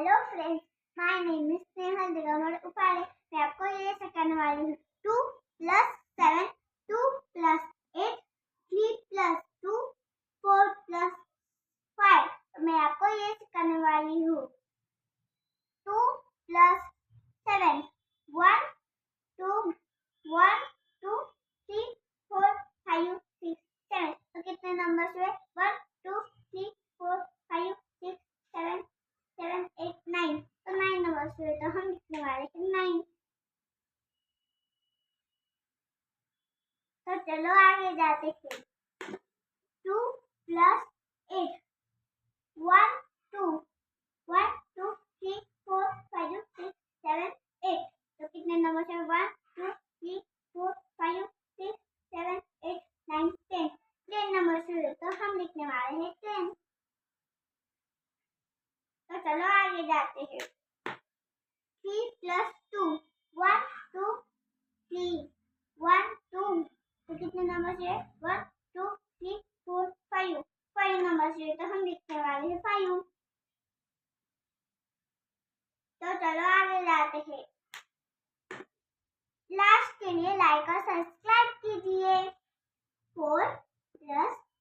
Hello friends, my name is Snehal Digambar Upade. मैं आपको ये सिखाने वाली हूँ 2 + 7, 2 + 8, 3 + 2, 4 + 5। मैं आपको ये सिखाने वाली हूँ 2 + 7, 1 2 1 2 3 4 5 6 7। तो कितने नंबर हुए? 1 2 3 4 5 6 7 7 8 9। तो 9 नंबर हुए, तो हम लिखने वाले हैं 9। तो चलो आगे जाते हैं। 2 + 8, 1 2 1 2 3 4 5 6 7 8। तो कितने नंबर है? 1 2 3 4 5 6 7 8 9 10। 10 नंबर हुए, तो हम लिखने वाले हैं 10। तो चलो आगे जाते हैं। 3 + 2, 1 2 3 1 2। तो कितने नंबर है? 1 2 3 4 5। 5 नंबर है, तो हम लिखने वाले हैं 5। तो चलो आगे जाते हैं। लास्ट के लिए लाइक और सब्सक्राइब कीजिए। 4 +